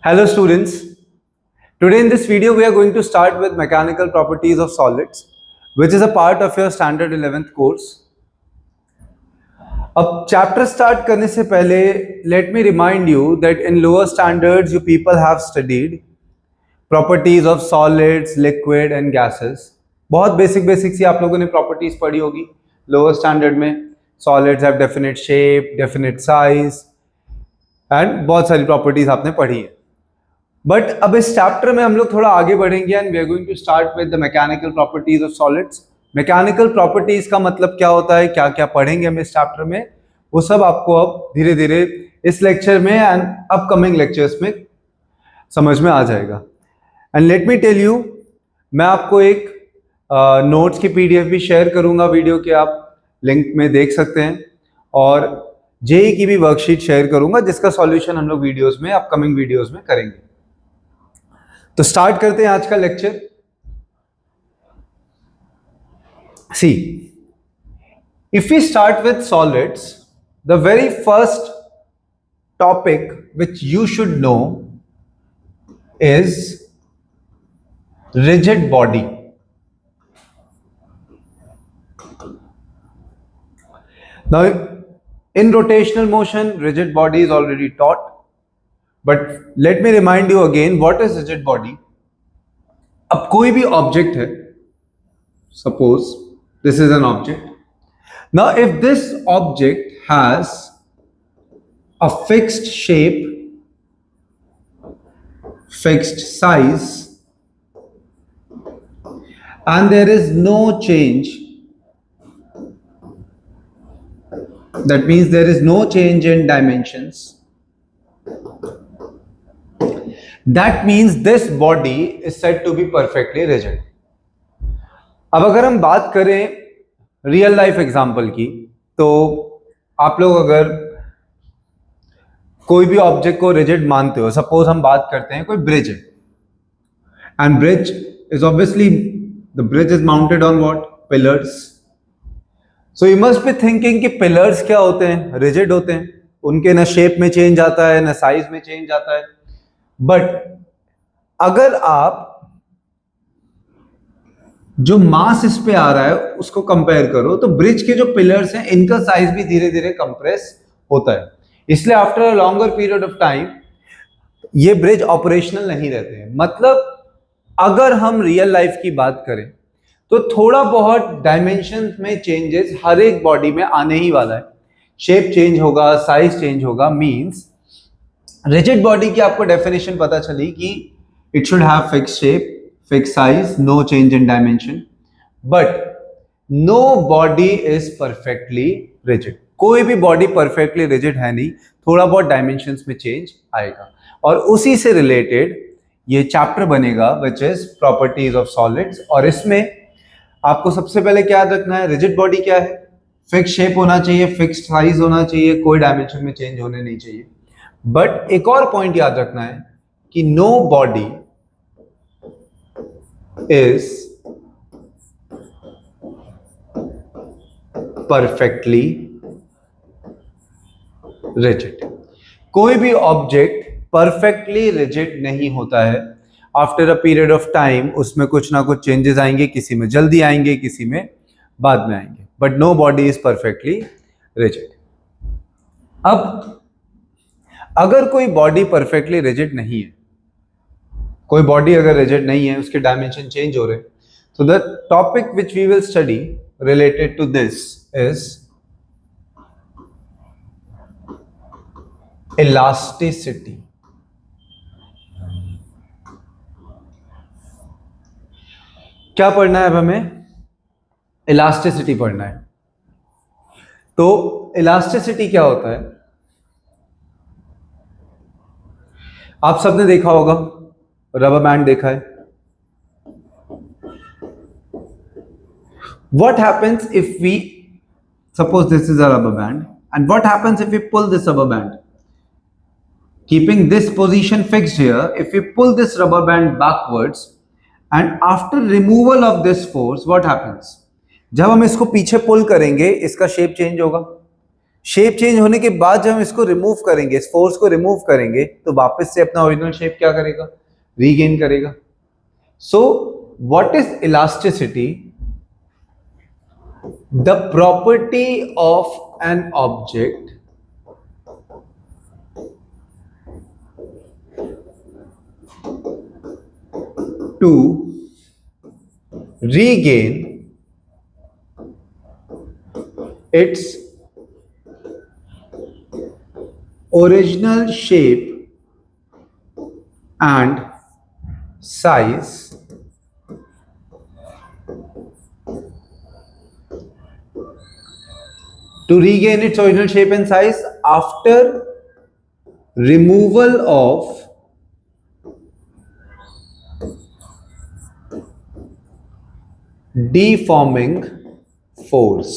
Hello students, today in this video we are going to start with mechanical properties of solids which is a part of your standard 11th course. अब chapter start करने से पहले let me remind you that in lower standards you people have studied properties of solids, liquid and gases. बहुत basic सी आप लोगों ने properties पढ़ी होगी lower standard में. Solids have definite shape, definite size and बहुत सारी properties आपने पढ़ी है. बट अब इस चैप्टर में हम लोग थोड़ा आगे बढ़ेंगे and we are going to start with the mechanical properties of solids. Mechanical properties का मतलब क्या होता है, क्या क्या पढ़ेंगे हम इस चैप्टर में, वो सब आपको अब धीरे धीरे इस लेक्चर में एंड अपकमिंग लेक्चर्स में समझ में आ जाएगा. And let me tell you, मैं आपको एक नोट्स की पीडीएफ भी शेयर करूंगा वीडियो के, आप लिंक में देख सकते हैं, और जेई की भी वर्कशीट शेयर करूंगा जिसका सॉल्यूशन हम लोग वीडियोस में, अपकमिंग वीडियोस में करेंगे. तो स्टार्ट करते हैं आज का lecture. See, if we start with solids, the very first topic which you should know is rigid body. Now in rotational motion, rigid body is already taught, but let me remind you again, what is rigid body? अब कोई भी object है, suppose this is an object. Now if this object has a fixed shape, fixed size, and there is no change, that means there is no change in dimensions, that means this body is said to be perfectly rigid. अब अगर हम बात करें real life example की, तो आप लोग अगर कोई भी ऑब्जेक्ट को रिजिड मानते हो, सपोज हम बात करते हैं कोई ब्रिज है, and bridge is obviously, the bridge is mounted on what? Pillars. So you must be thinking कि पिलर्स क्या होते हैं? रिजिड होते हैं. उनके ना शेप में चेंज आता है, ना साइज में चेंज आता है. बट अगर आप जो मास इस पे आ रहा है उसको कंपेयर करो, तो ब्रिज के जो पिलर्स हैं इनका साइज भी धीरे धीरे कंप्रेस होता है. इसलिए after a longer period of time ये ब्रिज ऑपरेशनल नहीं रहते हैं. मतलब अगर हम रियल लाइफ की बात करें तो थोड़ा बहुत डायमेंशन में चेंजेस हर एक बॉडी में आने ही वाला है. शेप चेंज होगा, साइज चेंज होगा. मींस रिजिड बॉडी की आपको डेफिनेशन पता चली कि it should have fix shape, fix size, no change in dimension. But no body is perfectly rigid. कोई भी बॉडी परफेक्टली रिजिड है नहीं, थोड़ा बहुत डायमेंशंस में चेंज आएगा. और उसी से रिलेटेड ये चैप्टर बनेगा which is properties of solids. और इसमें आपको सबसे पहले क्या याद रखना है? रिजिड बॉडी क्या है? फिक्स शेप होना चाहिए, फिक्स साइज होना चाहिए, कोई डायमेंशन में चेंज होने नहीं चाहिए. बट एक और पॉइंट याद रखना है कि no body is perfectly rigid. कोई भी ऑब्जेक्ट परफेक्टली रिजिड नहीं होता है. After a period of time उसमें कुछ ना कुछ चेंजेस आएंगे, किसी में जल्दी आएंगे, किसी में बाद में आएंगे. But no body is perfectly rigid. अब अगर कोई बॉडी परफेक्टली रिजिड नहीं है, कोई बॉडी अगर रिजिड नहीं है, उसके डायमेंशन चेंज हो रहे, तो the topic which we will study related to this is elasticity. क्या पढ़ना है अब हमें? इलास्टिसिटी पढ़ना है. तो इलास्टिसिटी क्या होता है? आप सबने देखा होगा, रबर बैंड देखा है. What happens if we, suppose this is a rubber band, and what happens if we pull this rubber band? Keeping this position fixed here, if we pull this rubber band backwards, and after removal of this force, what happens? जब हम इसको पीछे पुल करेंगे, इसका shape change होगा. Shape change होने के बाद जब हम इसको रिमूव करेंगे, इस फोर्स को रिमूव करेंगे, तो वापस से अपना ओरिजिनल शेप क्या करेगा, रीगेन करेगा. So what is elasticity? The property of an object to regain its original shape and size to regain its original shape and size after removal of deforming force.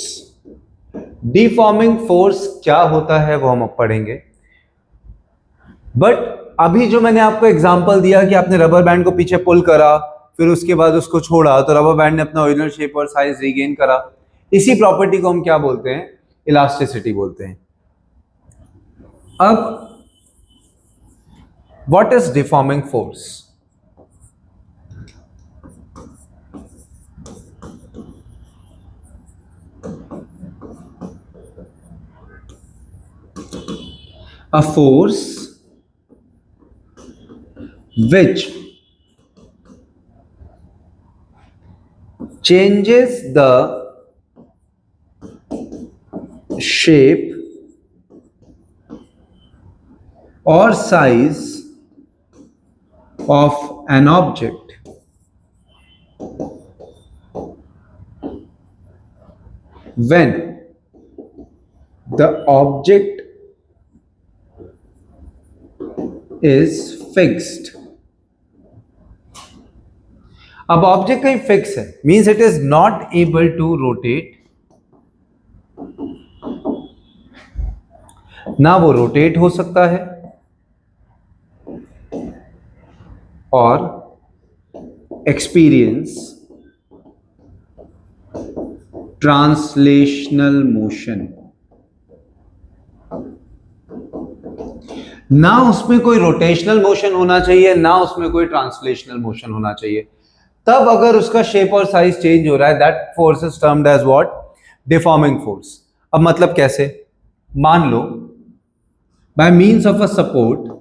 deforming force क्या होता है वो हम अब पढ़ेंगे. But अभी जो मैंने आपको एग्जांपल दिया कि आपने रबर बैंड को पीछे पुल करा, फिर उसके बाद उसको छोड़ा, तो रबर बैंड ने अपना ओरिजिनल शेप और साइज रीगेन करा. इसी प्रॉपर्टी को हम क्या बोलते हैं, इलास्टिसिटी बोलते हैं. अब what is deforming force? A force which changes the shape or size of an object when the object is fixed. अब ऑब्जेक्ट कहीं फिक्स है, means it is not able to rotate, ना वो रोटेट हो सकता है और एक्सपीरियंस ट्रांसलेशनल मोशन. ना उसमें कोई रोटेशनल मोशन होना चाहिए, ना उसमें कोई ट्रांसलेशनल मोशन होना चाहिए. तब अगर उसका शेप और साइज चेंज हो रहा है, that force is termed as what, deforming force. अब मतलब कैसे, मान लो by means of a support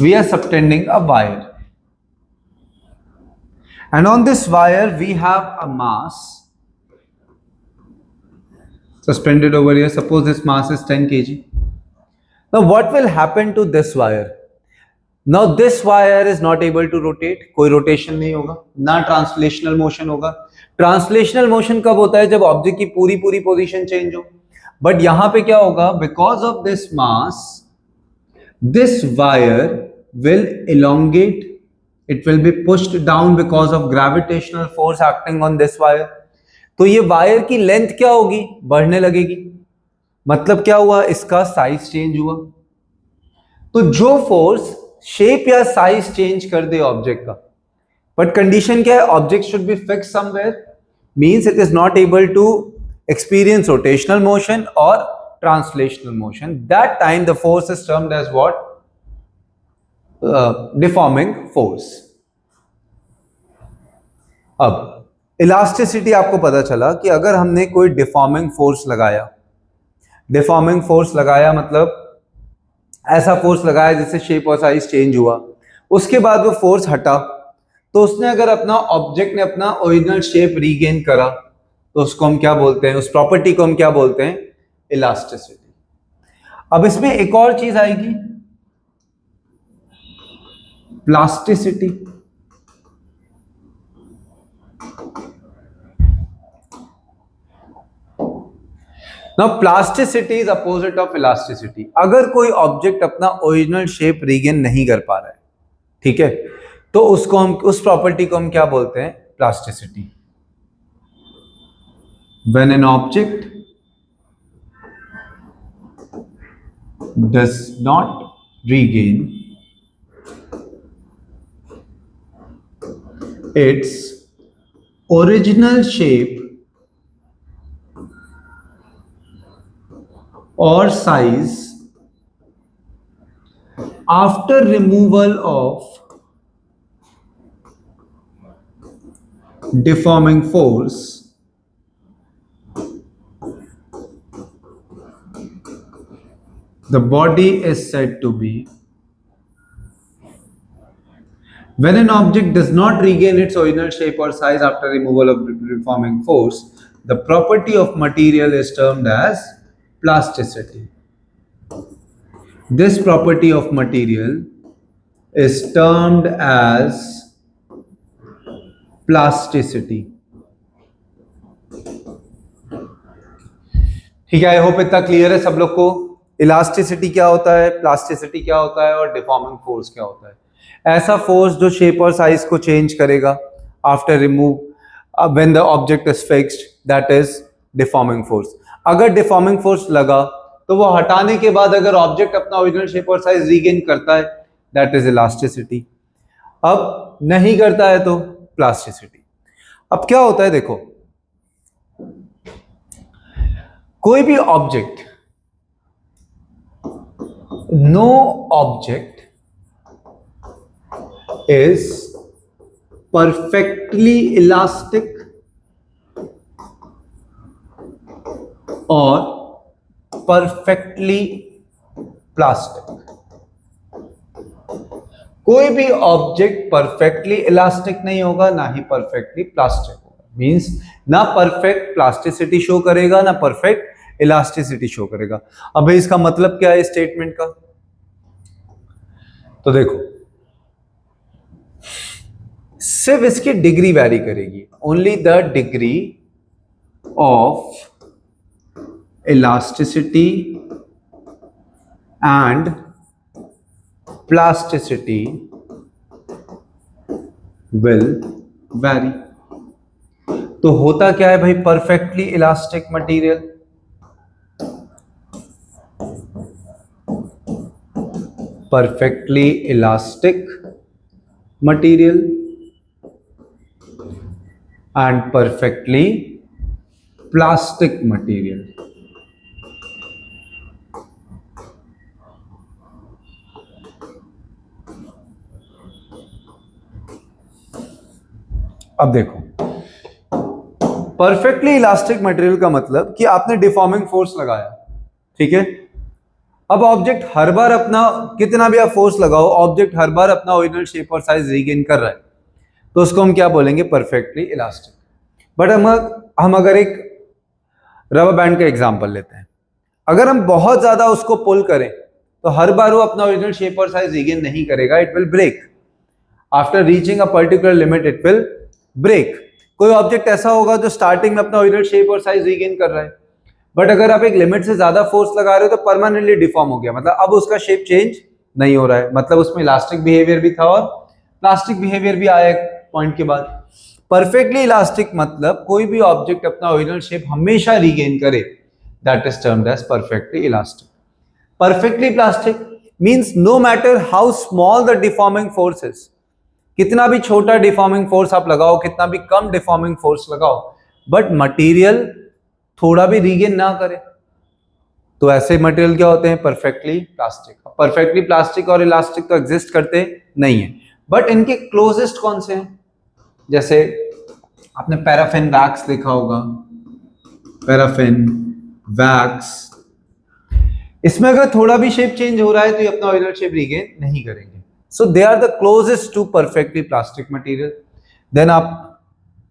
we are subtending a wire, and on this wire we have a mass suspended over here. Suppose this mass is 10 kg. Now what will happen to this wire? Now this wire is not able to rotate, कोई rotation नहीं होगा, ना translational motion होगा. Translational motion कब होता है, जब object की पूरी पूरी पोजीशन चेंज हो. बट यहां पे क्या होगा, because of this mass this wire will elongate, it will be pushed down because of gravitational force acting on this wire. तो ये वायर की लेंथ क्या होगी, बढ़ने लगेगी. मतलब क्या हुआ, इसका साइज चेंज हुआ. तो जो फोर्स शेप या साइज चेंज कर दे ऑब्जेक्ट का, बट कंडीशन क्या है, object should be fix somewhere, means it is not able to experience rotational motion और translational motion. That time the force is termed as what, deforming force. अब elasticity आपको पता चला कि अगर हमने कोई डिफॉर्मिंग फोर्स लगाया, डिफॉर्मिंग फोर्स लगाया मतलब ऐसा फोर्स लगाया जिससे शेप और साइज चेंज हुआ, उसके बाद वो फोर्स हटा, तो उसने अगर अपना ऑब्जेक्ट ने अपना ओरिजिनल शेप रीगेन करा, तो उसको हम क्या बोलते हैं, उस प्रॉपर्टी को हम क्या बोलते हैं, इलास्टिसिटी. अब इसमें एक और चीज आएगी, plasticity. Now plasticity is opposite of elasticity. अगर कोई ऑब्जेक्ट अपना ओरिजिनल शेप रीगेन नहीं कर पा रहा है, ठीक है, तो उसको हम, उस प्रॉपर्टी को हम क्या बोलते हैं, plasticity. When an object does not regain its original shape or size after removal of deforming force the body is said to be. When an object does not regain its original shape or size after removal of deforming force, the property of material is termed as plasticity. This property of material is termed as plasticity. ठीक है, I hope इतना clear है सब लोग को। Elasticity क्या होता है, प्लास्टिसिटी क्या होता है और डिफॉर्मिंग फोर्स क्या होता है। ऐसा फोर्स जो शेप और साइज को चेंज करेगा after remove when the object is fixed, that is deforming force. अगर डिफॉर्मिंग फोर्स लगा तो वो हटाने के बाद अगर ऑब्जेक्ट अपना ओरिजिनल शेप और साइज रीगेन करता है, दैट इज इलास्टिसिटी। अब नहीं करता है तो प्लास्टिसिटी। अब क्या होता है देखो, कोई भी object, no object is perfectly elastic और परफेक्टली प्लास्टिक। कोई भी ऑब्जेक्ट परफेक्टली इलास्टिक नहीं होगा, ना ही परफेक्टली प्लास्टिक होगा। मींस ना परफेक्ट प्लास्टिसिटी शो करेगा, ना परफेक्ट इलास्टिसिटी शो करेगा। अब इसका मतलब क्या है स्टेटमेंट का, तो देखो सिर्फ इसकी डिग्री वैरी करेगी, only the degree of elasticity and plasticity will vary. तो होता क्या है भाई, perfectly elastic material perfectly elastic material and perfectly plastic material. अब देखो परफेक्टली इलास्टिक मटेरियल का मतलब कि आपने डिफॉर्मिंग फोर्स लगाया, ठीक है। अब ऑब्जेक्ट हर बार अपना, कितना भी आप फोर्स लगाओ, ऑब्जेक्ट हर बार अपना ओरिजिनल शेप और साइज रीगेन कर रहा है, तो उसको हम क्या बोलेंगे, परफेक्टली इलास्टिक। बट हम अगर एक रबर बैंड का एग्जांपल लेते हैं, अगर हम बहुत ज्यादा उसको पुल करें तो हर बार वो अपना ओरिजिनल शेप और साइज रीगेन नहीं करेगा, it will break. After reaching a particular limit it will break. कोई ऑब्जेक्ट ऐसा होगा जो स्टार्टिंग में अपना ओरिजिनल शेप और साइज रीगेन कर रहा है, बट अगर आप एक लिमिट से ज्यादा फोर्स लगा रहे हो तो परमानेंटली डिफॉर्म हो गया, मतलब अब उसका शेप चेंज नहीं हो रहा है, मतलब उसमें इलास्टिक बिहेवियर भी था और प्लास्टिक बिहेवियर भी आया एक पॉइंट के बाद। परफेक्टली इलास्टिक मतलब कोई भी ऑब्जेक्ट अपना ओरिजिनल शेप हमेशा रीगेन करे, that is termed as perfectly elastic. Perfectly plastic means no matter how small the deforming force is, कितना भी छोटा डिफॉर्मिंग फोर्स आप लगाओ, कितना भी कम डिफॉर्मिंग फोर्स लगाओ, बट मटेरियल थोड़ा भी रीगेन ना करे, तो ऐसे मटेरियल क्या होते हैं, परफेक्टली प्लास्टिक। परफेक्टली प्लास्टिक और इलास्टिक तो एग्जिस्ट करते नहीं है, बट इनके क्लोजेस्ट कौन से हैं, जैसे आपने पैराफिन वैक्स देखा होगा, पैराफिन वैक्स, इसमें अगर थोड़ा भी शेप चेंज हो रहा है तो ये अपना ओरिजिनल शेप रीगेन नहीं करेंगे। So they are the closest to perfectly plastic material. Then आप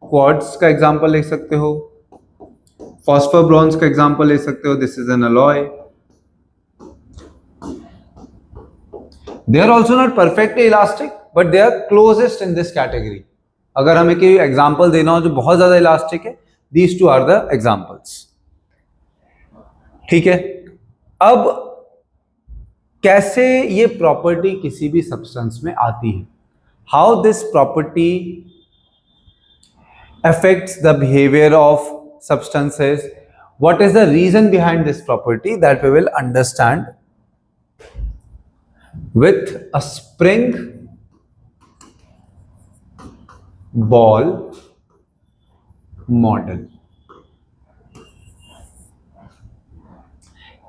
क्वार्ट्ज का एग्जांपल ले सकते हो, फॉस्फर ब्रॉन्ज का एग्जांपल ले सकते हो, this is an alloy. They are also not perfectly elastic but they are closest in this category. अगर हमें कोई एग्जांपल देना हो जो बहुत ज्यादा इलास्टिक है, these two are the examples, ठीक है। अब कैसे ये प्रॉपर्टी किसी भी सब्सटेंस में आती है, how this property affects the behavior of substances, what is the reason behind this property, that we will understand with a spring ball model।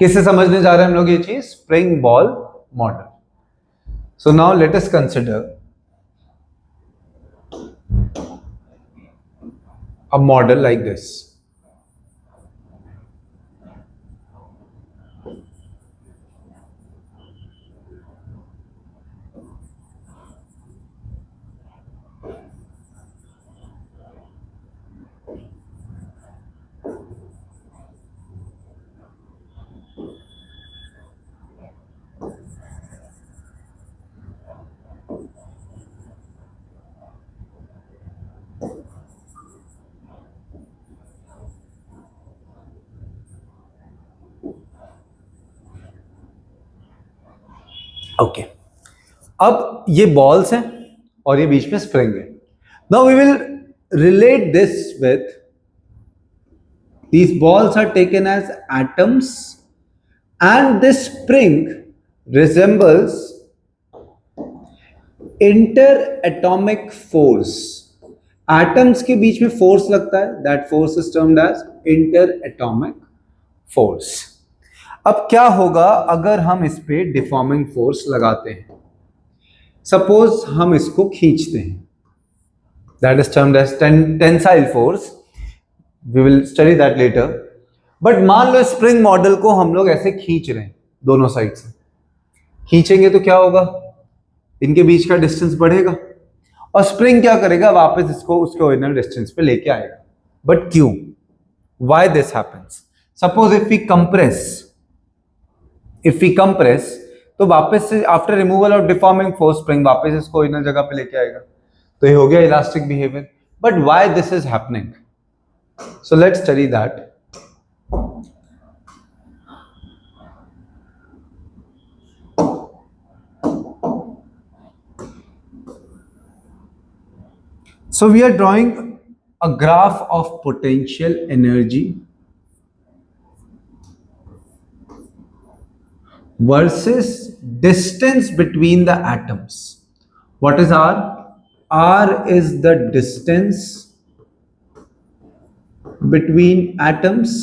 किससे समझने जा रहे हैं हम लोग ये चीज? Spring ball model. So now let us consider a model like this. Okay, अब ये बॉल्स हैं और ये बीच में स्प्रिंग है. Now we will relate this with these balls are taken as atoms and this spring resembles interatomic force. atoms के बीच में force लगता है, that force is termed as interatomic force. अब क्या होगा अगर हम इस पे डिफॉर्मिंग फोर्स लगाते हैं? सपोज हम इसको खींचते हैं, that is termed as tensile force. We will study that later. But मान लो स्प्रिंग मॉडल को हम लोग ऐसे खींच रहे हैं, दोनों साइड से खींचेंगे तो क्या होगा? इनके बीच का डिस्टेंस बढ़ेगा और स्प्रिंग क्या करेगा? वापस इसको उसके ओरिजिनल डिस्टेंस पे लेके आएगा. बट क्यों? Why this happens? Suppose if we compress तो वापस से after removal of deforming force spring वापस इसको ओरिजिनल जगह पे लेके आएगा. तो ये हो गया elastic behaviour. But why this is happening? So let's study that. So we are drawing a graph of potential energy versus distance between the atoms. What is R? R is the distance between atoms.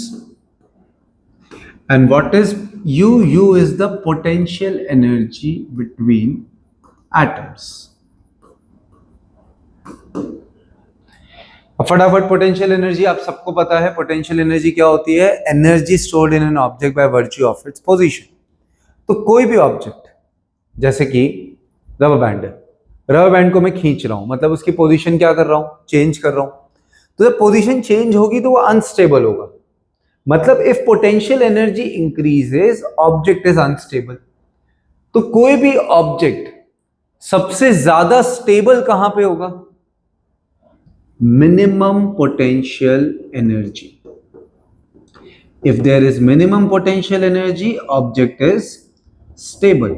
And what is U? U is the potential energy between atoms. फटाफट potential energy आप सबको पता है. Potential energy क्या होती है? Energy stored in an object by virtue of its position. तो कोई भी ऑब्जेक्ट, जैसे कि रबर बैंड है, रबर बैंड को मैं खींच रहा हूं, मतलब उसकी पोजीशन क्या कर रहा हूं? चेंज कर रहा हूं. तो जब पोजीशन चेंज होगी तो वो अनस्टेबल होगा. मतलब if potential energy increases object is unstable. तो कोई भी ऑब्जेक्ट सबसे ज्यादा स्टेबल कहां पे होगा? minimum potential energy. If there is minimum potential energy, object is stable.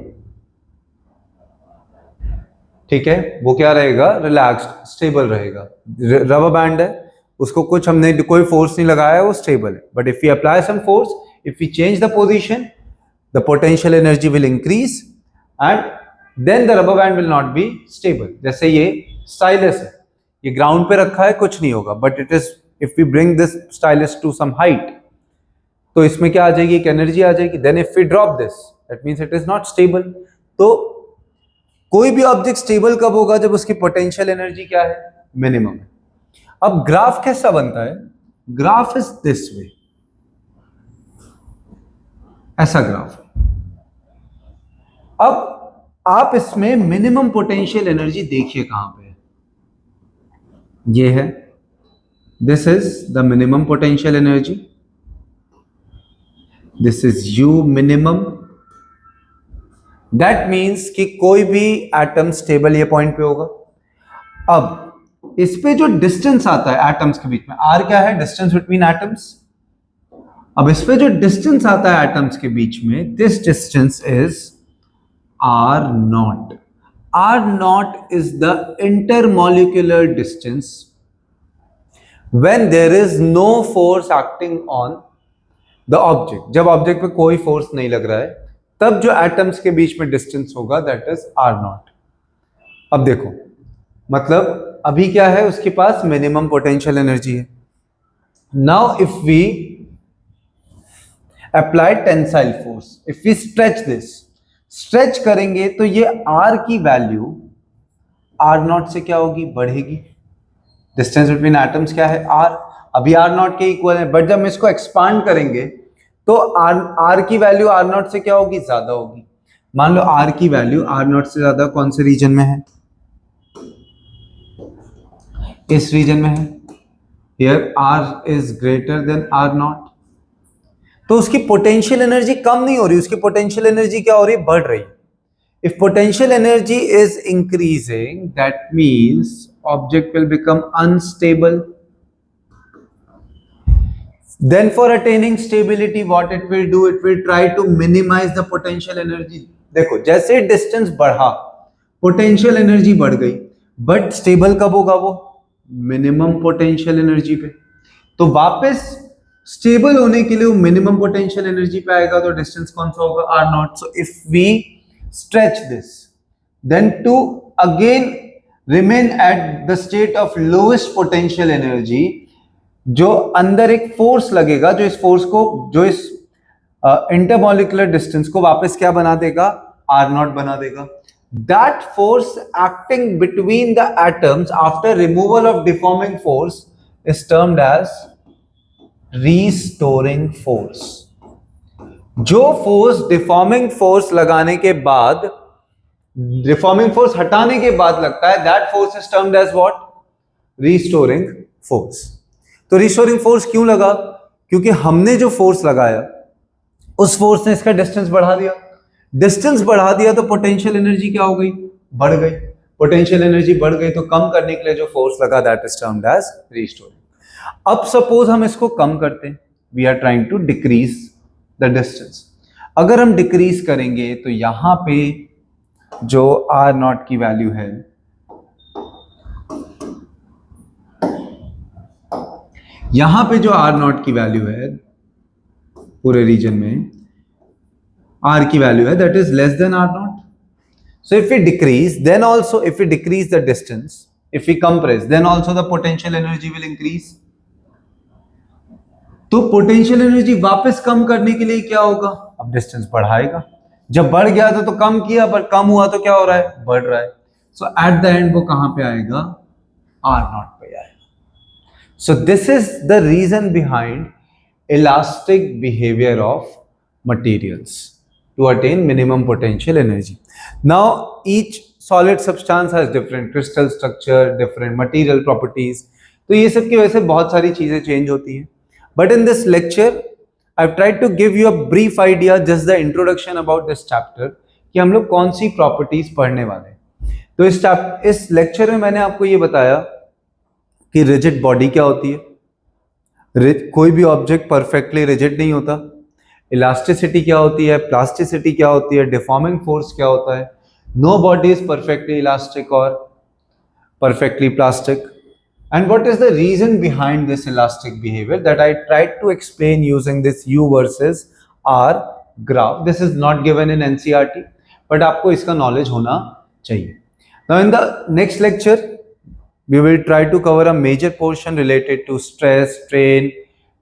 ठीक है, वो क्या रहेगा? रिलैक्स्ड, स्टेबल रहेगा. रबर बैंड है, उसको कुछ हमने कोई फोर्स नहीं लगाया है, वो स्टेबल है. But if we apply some force, if we change the position, the potential energy will increase and then the rubber band will not be stable. जैसे ये स्टाइलस है, ये ग्राउंड पे रखा है, कुछ नहीं होगा. But it is if we bring this stylus to some height, तो इसमें क्या आ जाएगी? एक एनर्जी आ जाएगी. Then if we drop this, that means it is not stable. तो कोई भी ऑब्जेक्ट स्टेबल कब होगा? जब उसकी पोटेंशियल एनर्जी क्या है? मिनिमम है. अब ग्राफ कैसा बनता है? ग्राफ इज दिस वे, ऐसा ग्राफ. अब आप इसमें मिनिमम पोटेंशियल एनर्जी देखिए कहां पे है. ये है, this is the minimum potential energy, this is you minimum. That means कि कोई भी एटम स्टेबल ये पॉइंट पे होगा. अब इस पे जो डिस्टेंस आता है एटम्स के बीच में, आर क्या है? Distance between atoms. अब इस पे जो डिस्टेंस आता है एटम्स के बीच में, this distance is R naught. R naught is the intermolecular distance when there is no force acting on the object. जब ऑब्जेक्ट पे कोई फोर्स नहीं लग रहा है, तब जो एटम्स के बीच में डिस्टेंस होगा, दैट इज R naught. अब देखो, मतलब अभी क्या है? उसके पास मिनिमम पोटेंशियल एनर्जी है. Now if we applied tensile force. If we stretch this, stretch करेंगे तो ये R की वैल्यू R नॉट से क्या होगी, बढ़ेगी. डिस्टेंस बिटवीन एटम्स क्या है, R. अभी R नॉट के इक्वल है, बट जब हम इसको एक्सपांड करेंगे तो R की वैल्यू R नॉट से क्या होगी, ज्यादा होगी. मान लो R की वैल्यू R नॉट से ज्यादा कौन से रीजन में है, इस रीजन में है. Here R is greater than R not. तो उसकी पोटेंशियल एनर्जी कम नहीं हो रही, उसकी पोटेंशियल एनर्जी क्या हो रही है, बढ़ रही. If potential energy is increasing, that means object will become unstable. Then for attaining stability, what it will do, it will try to minimize the potential energy. देखो जैसे डिस्टेंस बढ़ा, पोटेंशियल एनर्जी बढ़ गई, बट स्टेबल कब होगा वो, minimum potential energy पे. तो वापस स्टेबल होने के लिए वो मिनिमम पोटेंशियल एनर्जी पे आएगा, तो डिस्टेंस कौन सा होगा, R naught. So if we stretch this, then to again remain at the state of lowest potential energy, जो अंदर एक फोर्स लगेगा, जो इस फोर्स को, जो इस इंटरमॉलिक्यूलर डिस्टेंस को वापस क्या बना देगा, आर नॉट बना देगा. That force acting between the atoms after removal of deforming force is termed as restoring force. जो फोर्स डिफॉर्मिंग फोर्स लगाने के बाद, डिफॉर्मिंग फोर्स हटाने के बाद लगता है, that force is termed as what, restoring force. तो रीस्टोरिंग फोर्स क्यों लगा, क्योंकि हमने जो फोर्स लगाया उस फोर्स ने इसका डिस्टेंस बढ़ा दिया. डिस्टेंस बढ़ा दिया तो पोटेंशियल एनर्जी क्या हो गई, बढ़ गई. पोटेंशियल एनर्जी बढ़ गई तो कम करने के लिए जो फोर्स लगा, that is termed as restoring. अब सपोज हम इसको कम करते हैं, we are trying to decrease the distance. अगर हम डिक्रीज करेंगे तो यहां पे जो आर नॉट की वैल्यू है, यहां पे जो आर नॉट की वैल्यू है पूरे रीजन में, आर की वैल्यू है that is less than R naught. So if we decrease, then also if we decrease the distance, if we compress, then also the potential energy will increase. तो potential energy वापस कम करने के लिए क्या होगा, अब डिस्टेंस बढ़ाएगा. जब बढ़ गया तो कम किया, पर कम हुआ तो क्या हो रहा है, बढ़ रहा है. सो एट द एंड वो कहां पे आएगा, आर नॉट पे आएगा. So this is the reason behind elastic behaviour of materials to attain minimum potential energy. Now each solid substance has different crystal structure, different material properties. तो ये सब की वजह से बहुत सारी चीजें चेंज होती हैं. But in this lecture, I've tried to give you a brief idea, just the introduction about this chapter, कि हम लोग कौन सी प्रॉपर्टीज पढ़ने वाले हैं. तो इस लेक्चर में मैंने आपको ये बताया कि रिजिड बॉडी क्या होती है, कोई भी ऑब्जेक्ट परफेक्टली रिजिड नहीं होता. इलास्टिसिटी क्या होती है, प्लास्टिसिटी क्या होती है, डिफॉर्मिंग फोर्स क्या होता है. No body is perfectly elastic और perfectly plastic. And what is the reason behind this elastic behavior that I tried to explain using this U versus R graph. This is not given in NCERT, but आपको इसका knowledge होना चाहिए. Now in the next lecture, we will try to cover a major portion related to stress, strain,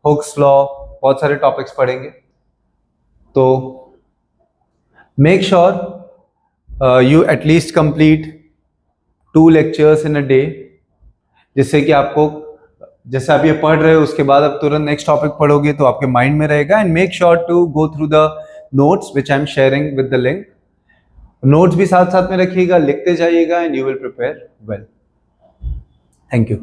Hooke's law. बहुत सारे topics पढ़ेंगे. तो make sure you at least complete 2 lectures in a day. जिससे कि आपको, जैसे आप ये पढ़ रहे हो उसके बाद आप तुरंत नेक्स्ट टॉपिक पढ़ोगे तो आपके माइंड में रहेगा. And make sure to go through the notes which I am sharing with the link. Notes भी साथ साथ में रखिएगा, लिखते जाइएगा and you will prepare well. Thank you.